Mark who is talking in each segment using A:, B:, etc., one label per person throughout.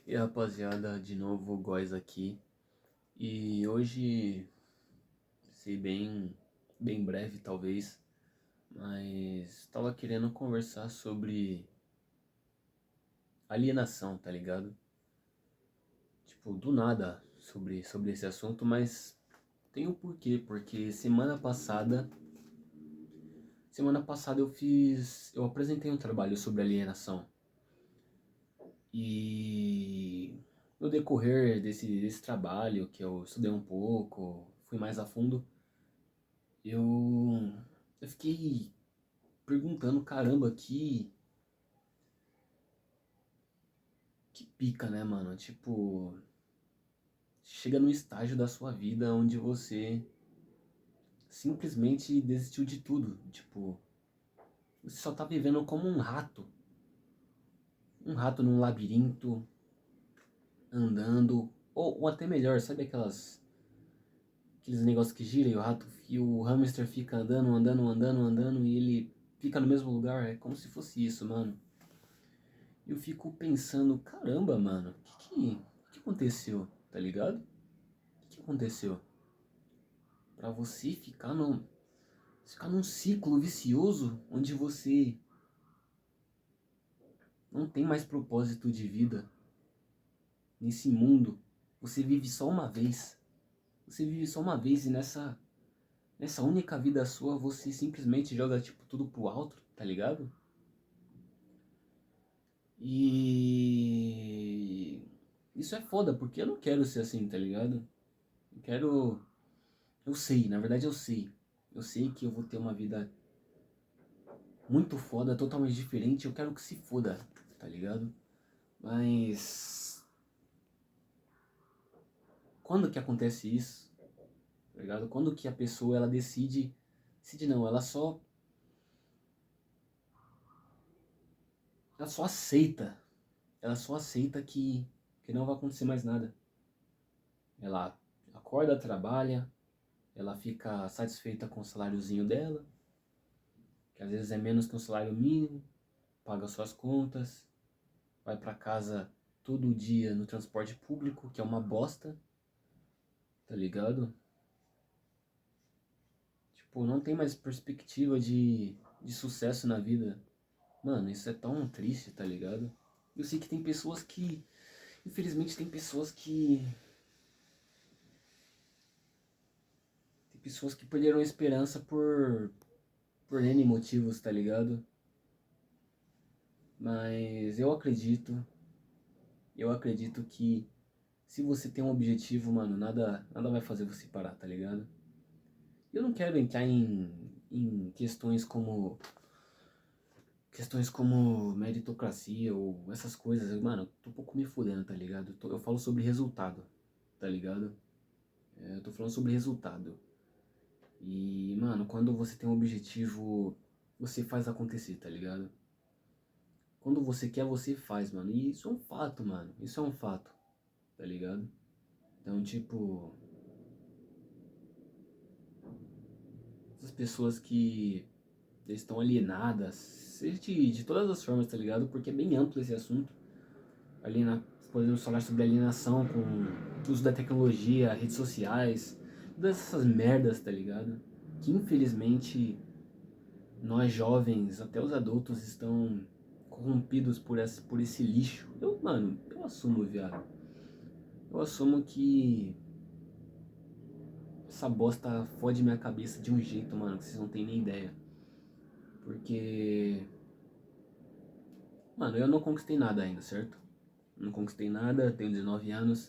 A: E aí, rapaziada, de novo o Góis aqui. E hoje, sei bem breve talvez, mas tava querendo conversar sobre alienação, tá ligado? Tipo, do nada sobre esse assunto, mas tem um porquê, porque semana passada eu apresentei um trabalho sobre alienação. E no decorrer desse trabalho, que eu estudei um pouco, fui mais a fundo, eu, eu fiquei perguntando, caramba, que pica, né, mano? Tipo, chega num estágio da sua vida onde você simplesmente desistiu de tudo. Tipo, você só tá vivendo como um rato num labirinto, andando, ou até melhor, sabe aqueles negócios que giram e o hamster fica andando e ele fica no mesmo lugar? É como se fosse isso, mano. Eu fico pensando, caramba, mano, o que aconteceu, tá ligado? O que aconteceu? Pra você ficar num ciclo vicioso onde você não tem mais propósito de vida nesse mundo. Você vive só uma vez. Você vive só uma vez e nessa única vida sua você simplesmente joga tipo tudo pro alto, tá ligado? E isso é foda, porque eu não quero ser assim, tá ligado? Eu quero. Eu sei, na verdade eu sei. Eu sei que eu vou ter uma vida muito foda, totalmente diferente. Eu quero que se foda, tá ligado? Mas quando que acontece isso? Tá ligado? Quando que a pessoa ela decide. Decide não, ela só aceita. Ela só aceita que não vai acontecer mais nada. Ela acorda, trabalha, ela fica satisfeita com o saláriozinho dela, que às vezes é menos que um salário mínimo, paga suas contas, vai pra casa todo dia no transporte público, que é uma bosta, tá ligado? Tipo, não tem mais perspectiva de sucesso na vida. Mano, isso é tão triste, tá ligado? Eu sei que tem pessoas que. Infelizmente tem pessoas que. Tem pessoas que perderam a esperança por N motivos, tá ligado? Mas eu acredito que se você tem um objetivo, mano, nada vai fazer você parar, tá ligado? Eu não quero entrar em questões como meritocracia ou essas coisas, mano, eu tô um pouco me fudendo, tá ligado? Eu falo sobre resultado, tá ligado? Eu tô falando sobre resultado. E, mano, quando você tem um objetivo, você faz acontecer, tá ligado? Quando você quer, você faz, mano. E isso é um fato, mano. Isso é um fato, tá ligado? Então, tipo, essas pessoas que estão alienadas, seja de todas as formas, tá ligado? Porque é bem amplo esse assunto. Podemos falar sobre alienação com o uso da tecnologia, redes sociais, todas essas merdas, tá ligado? Que infelizmente nós jovens, até os adultos, estão corrompidos por esse lixo. Mano, eu assumo, viado. Eu assumo que essa bosta fode minha cabeça de um jeito, mano, que vocês não têm nem ideia. Porque, mano, eu não conquistei nada ainda, certo? Não conquistei nada, tenho 19 anos.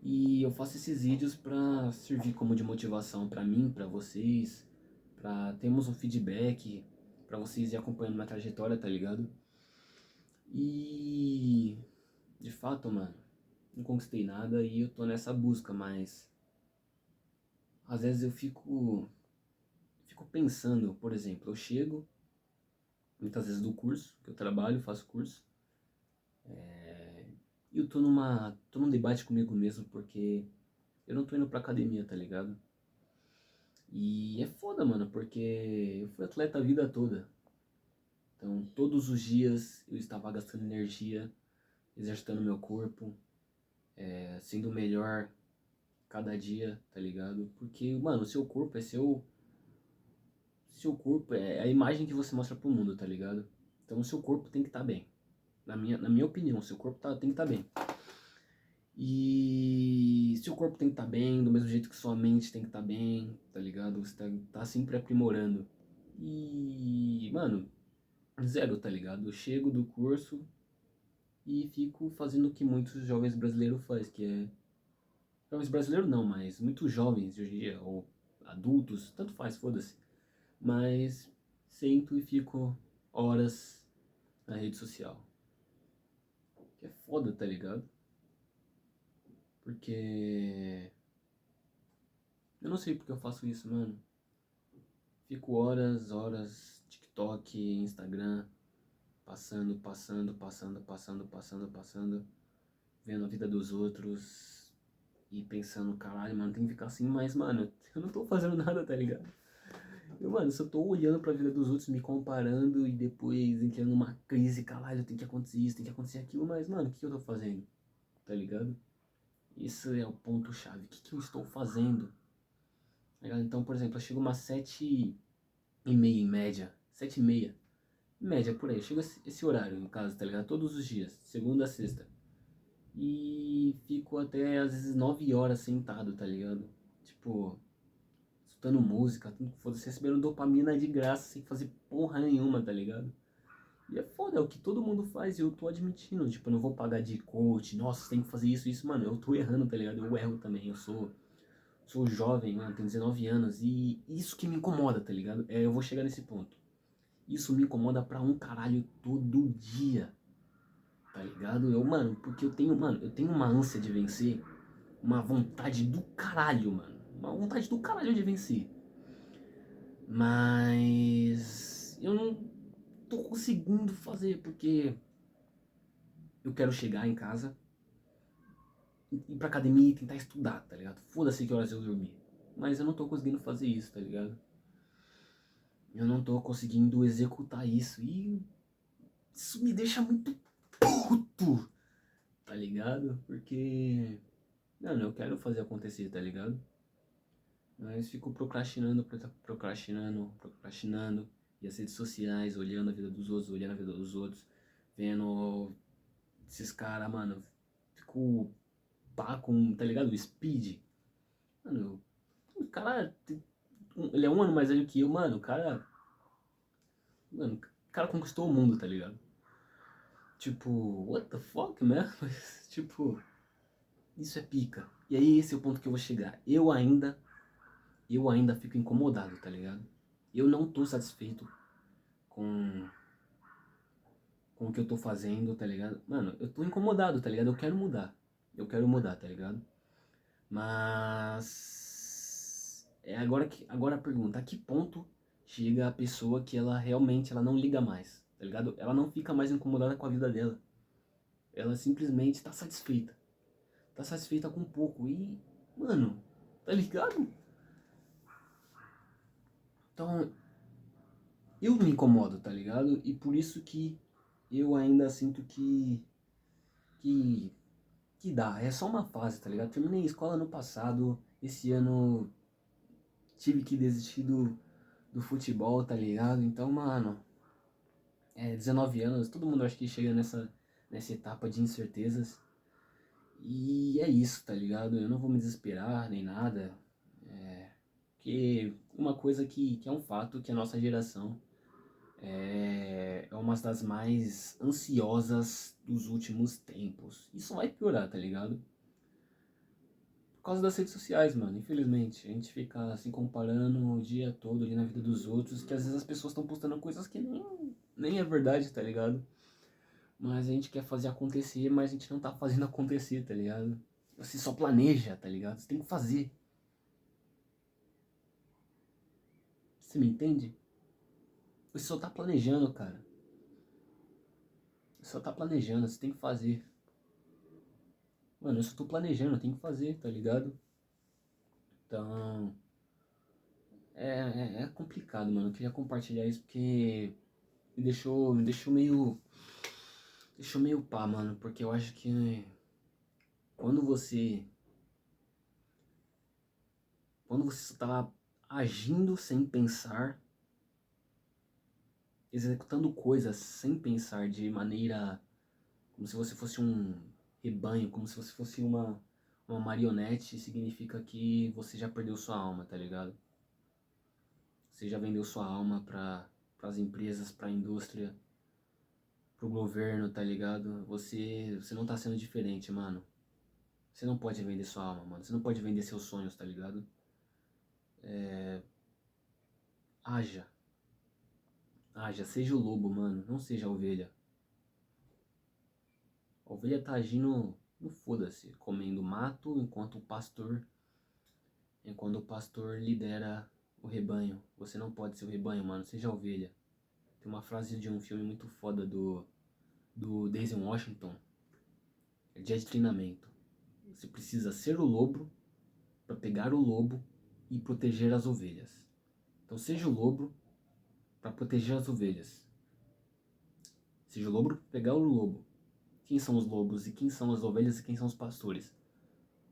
A: E eu faço esses vídeos pra servir como de motivação pra mim, pra vocês, pra termos um feedback, pra vocês ir acompanhando minha trajetória, tá ligado? E de fato, mano, não conquistei nada e eu tô nessa busca, mas às vezes eu fico pensando, por exemplo, eu chego muitas vezes do curso, que eu trabalho, faço curso, e eu tô num debate comigo mesmo porque eu não tô indo pra academia, tá ligado? E é foda, mano, porque eu fui atleta a vida toda. Então, todos os dias eu estava gastando energia exercitando meu corpo, sendo melhor cada dia, tá ligado? Porque, mano, o seu corpo é seu corpo é a imagem que você mostra pro mundo, tá ligado? Então o seu corpo tem que estar bem. Na minha opinião, o seu corpo tem que estar bem. E seu corpo tem que estar bem, do mesmo jeito que sua mente tem que estar bem, tá ligado? Você tá sempre aprimorando. E, mano, zero, tá ligado? Eu chego do curso e fico fazendo o que muitos jovens brasileiros fazem, que é... Jovens brasileiros não, mas muitos jovens de hoje em dia, ou adultos, tanto faz, foda-se. Mas sento e fico horas na rede social. Que é foda, tá ligado? Porque... Eu não sei porque eu faço isso, mano. Fico horas, TikTok, Instagram, passando, vendo a vida dos outros e pensando, caralho, mano, tem que ficar assim, mas, mano, eu não tô fazendo nada, tá ligado? Mano, se eu tô olhando pra vida dos outros, me comparando e depois entrando numa crise, caralho, tem que acontecer isso, tem que acontecer aquilo, mas, mano, o que eu tô fazendo? Tá ligado? Isso é o ponto-chave. O que eu estou fazendo? Tá ligado? Então, por exemplo, eu chego umas 7h30 em média. 7h30. Em média, por aí. Chega esse horário em casa, tá ligado? Todos os dias. Segunda a sexta. E fico até às vezes 9 horas sentado, tá ligado? Tipo, escutando música, foda-se, recebendo dopamina de graça, sem fazer porra nenhuma, tá ligado? E é foda, é o que todo mundo faz e eu tô admitindo. Tipo, eu não vou pagar de coach, nossa, tem que fazer isso, mano. Eu tô errando, tá ligado? Eu erro também, eu sou jovem, mano, tenho 19 anos e isso que me incomoda, tá ligado? Eu vou chegar nesse ponto. Isso me incomoda pra um caralho todo dia, tá ligado? Mano, porque eu tenho uma ânsia de vencer, uma vontade do caralho, mano. Uma vontade do caralho de vencer. Mas eu não tô conseguindo fazer porque eu quero chegar em casa, ir pra academia e tentar estudar, tá ligado? Foda-se que horas eu dormir. Mas eu não tô conseguindo fazer isso, tá ligado? Eu não tô conseguindo executar isso e isso me deixa muito puto, tá ligado? Porque, mano, eu quero fazer acontecer, tá ligado? Mas fico procrastinando. E as redes sociais, olhando a vida dos outros, olhando a vida dos outros, vendo esses caras, mano. Fico pá com, tá ligado? O Speed. Mano, o cara, ele é um ano mais velho que eu, mano. O cara conquistou o mundo, tá ligado? Tipo, what the fuck, man? Mas, tipo, isso é pica. E aí esse é o ponto que eu vou chegar. Eu ainda fico incomodado, tá ligado? Eu não tô satisfeito com, com o que eu tô fazendo, tá ligado? Mano, eu tô incomodado, tá ligado? Eu quero mudar. Eu quero mudar, tá ligado? Mas agora a pergunta, a que ponto chega a pessoa que ela realmente ela não liga mais, tá ligado? Ela não fica mais incomodada com a vida dela. Ela simplesmente tá satisfeita. Tá satisfeita com pouco e, mano, tá ligado? Então, eu me incomodo, tá ligado? E por isso que eu ainda sinto que, que dá. É só uma fase, tá ligado? Terminei a escola no passado, esse ano tive que desistir do futebol, tá ligado? Então, mano, 19 anos, todo mundo acho que chega nessa etapa de incertezas. E é isso, tá ligado? Eu não vou me desesperar nem nada. Que uma coisa que é um fato que a nossa geração é uma das mais ansiosas dos últimos tempos. Isso vai piorar, tá ligado? Por causa das redes sociais, mano, infelizmente. A gente fica se comparando o dia todo ali na vida dos outros, que às vezes as pessoas estão postando coisas que nem é verdade, tá ligado? Mas a gente quer fazer acontecer, mas a gente não tá fazendo acontecer, tá ligado? Você só planeja, tá ligado? Você tem que fazer. Você me entende? Você só tá planejando, cara. Você só tá planejando, você tem que fazer. Mano, eu só tô planejando, eu tenho que fazer, tá ligado? Então, é complicado, mano. Eu queria compartilhar isso porque me deixou deixou meio pá, mano, porque eu acho que quando você. Quando você está agindo sem pensar, executando coisas sem pensar de maneira como se você fosse um rebanho, como se você fosse uma marionete, significa que você já perdeu sua alma, tá ligado? Você já vendeu sua alma para as empresas, para a indústria, pro governo, tá ligado? Você não tá sendo diferente, mano. Você não pode vender sua alma, mano. Você não pode vender seus sonhos, tá ligado? Haja. Haja. Seja o lobo, mano. Não seja a ovelha. A ovelha tá agindo no foda-se, comendo mato enquanto o pastor lidera o rebanho. Você não pode ser o rebanho, mano. Seja a ovelha. Tem uma frase de um filme muito foda do Denzel Washington. É dia de treinamento. Você precisa ser o lobo para pegar o lobo e proteger as ovelhas. Então seja o lobo para proteger as ovelhas. Seja o lobo para pegar o lobo. Quem são os lobos e quem são as ovelhas e quem são os pastores?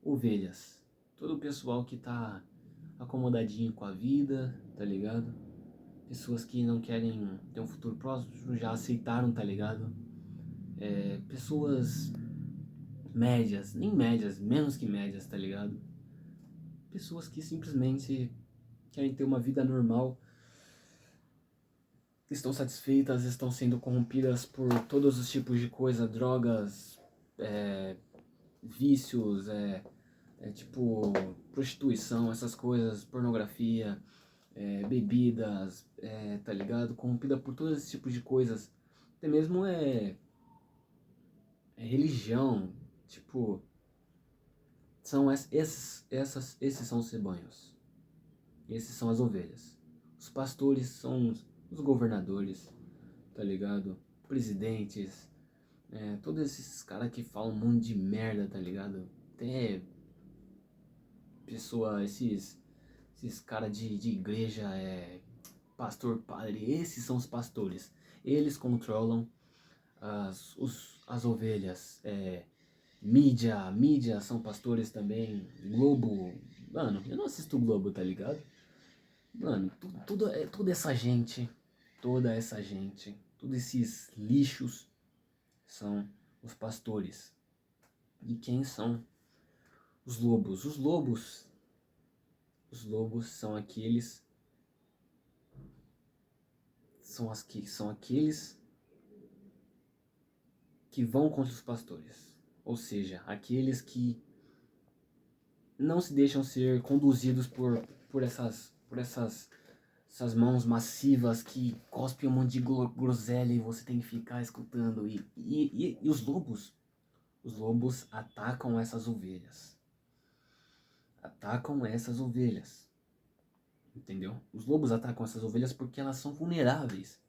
A: Ovelhas. Todo o pessoal que tá acomodadinho com a vida, tá ligado? Pessoas que não querem ter um futuro próximo, já aceitaram, tá ligado? Pessoas médias, nem médias, menos que médias, tá ligado? Pessoas que simplesmente querem ter uma vida normal, estão satisfeitas, estão sendo corrompidas por todos os tipos de coisa, drogas, vícios, tipo prostituição, essas coisas, pornografia, bebidas, tá ligado? Corrompida por todos esses tipos de coisas. Até mesmo religião, tipo, são esses são os rebanhos. Esses são as ovelhas. Os pastores são os governadores, tá ligado? Presidentes, todos esses caras que falam um monte de merda, tá ligado? Até pessoa, esses caras de igreja, pastor, padre, esses são os pastores. Eles controlam as ovelhas. Mídia são pastores também. Globo, mano, eu não assisto Globo, tá ligado? Mano, toda essa gente, todos esses lixos são os pastores. E quem são os lobos? Os lobos são aqueles que vão contra os pastores. Ou seja, aqueles que não se deixam ser conduzidos por essas mãos massivas que cospem um monte de groselha e você tem que ficar escutando. E os lobos atacam essas ovelhas. Atacam essas ovelhas. Entendeu? Os lobos atacam essas ovelhas porque elas são vulneráveis.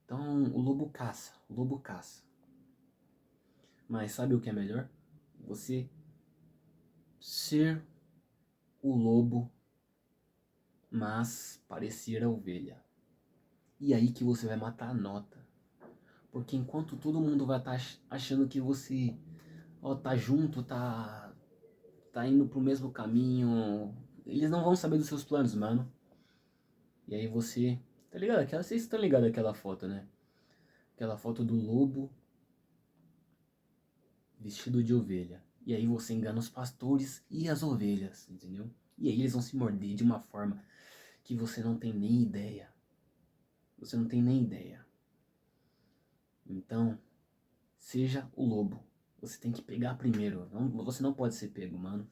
A: Então o lobo caça. O lobo caça. Mas sabe o que é melhor? Você ser o lobo, mas parecer a ovelha. E aí que você vai matar a nota. Porque enquanto todo mundo vai estar achando que você tá junto, tá indo pro mesmo caminho, eles não vão saber dos seus planos, mano. E aí você, tá ligado? Vocês estão ligados àquela foto, né? Aquela foto do lobo vestido de ovelha. E aí você engana os pastores e as ovelhas, entendeu? E aí eles vão se morder de uma forma que você não tem nem ideia. Você não tem nem ideia. Então, seja o lobo. Você tem que pegar primeiro. Você não pode ser pego, mano.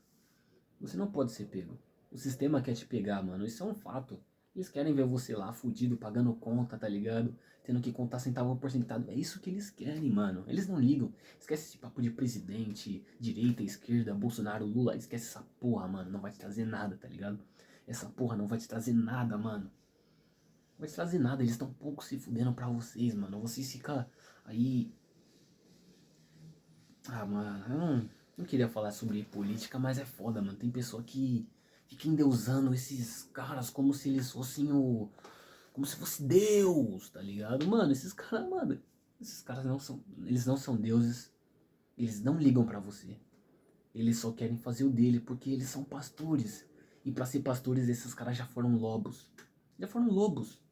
A: Você não pode ser pego. O sistema quer te pegar, mano. Isso é um fato. Eles querem ver você lá, fudido, pagando conta, tá ligado? Tendo que contar centavo por centavo. É isso que eles querem, mano. Eles não ligam. Esquece esse papo de presidente, direita, esquerda, Bolsonaro, Lula. Esquece essa porra, mano. Não vai te trazer nada, tá ligado? Essa porra não vai te trazer nada, mano. Não vai te trazer nada. Eles estão pouco se fudendo pra vocês, mano. Vocês ficam aí. Ah, mano, eu não queria falar sobre política, mas é foda, mano. Tem pessoa que fica endeusando esses caras como se eles fossem como se fosse Deus, tá ligado? Mano, esses Esses caras eles não são deuses, eles não ligam pra você. Eles só querem fazer o dele porque eles são pastores. E pra ser pastores, esses caras já foram lobos. Já foram lobos.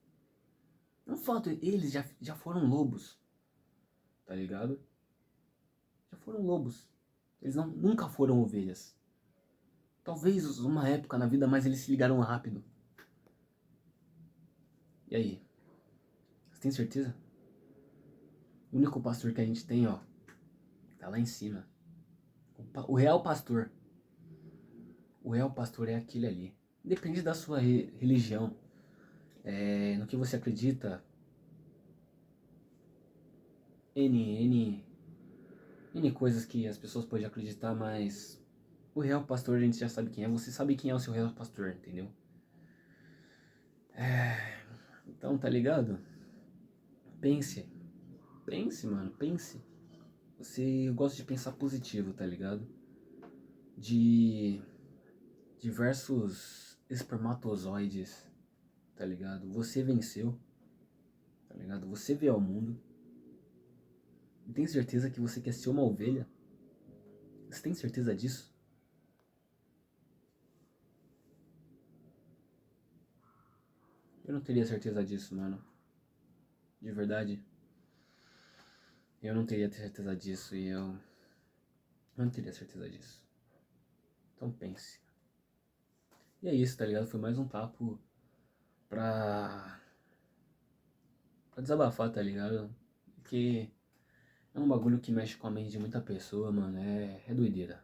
A: Não fato, eles já foram lobos. Tá ligado? Já foram lobos. Eles nunca foram ovelhas. Talvez uma época na vida, mas eles se ligaram rápido. E aí? Você tem certeza? O único pastor que a gente tem, ó, tá lá em cima. O real pastor. O real pastor é aquele ali. Depende da sua religião. No que você acredita. N coisas que as pessoas podem acreditar, mas o real pastor a gente já sabe quem é. Você sabe quem é o seu real pastor, entendeu? Então, tá ligado? Pense. Pense, mano, pense. Eu gosto de pensar positivo, tá ligado? De diversos espermatozoides, tá ligado? Você venceu, tá ligado? Você veio ao mundo. E tem certeza que você quer ser uma ovelha? Você tem certeza disso? Eu não teria certeza disso, mano. De verdade. Eu não teria certeza disso e eu não teria certeza disso. Então pense. E é isso, tá ligado? Foi mais um papo pra, pra desabafar, tá ligado? Porque é um bagulho que mexe com a mente de muita pessoa, mano. É doideira.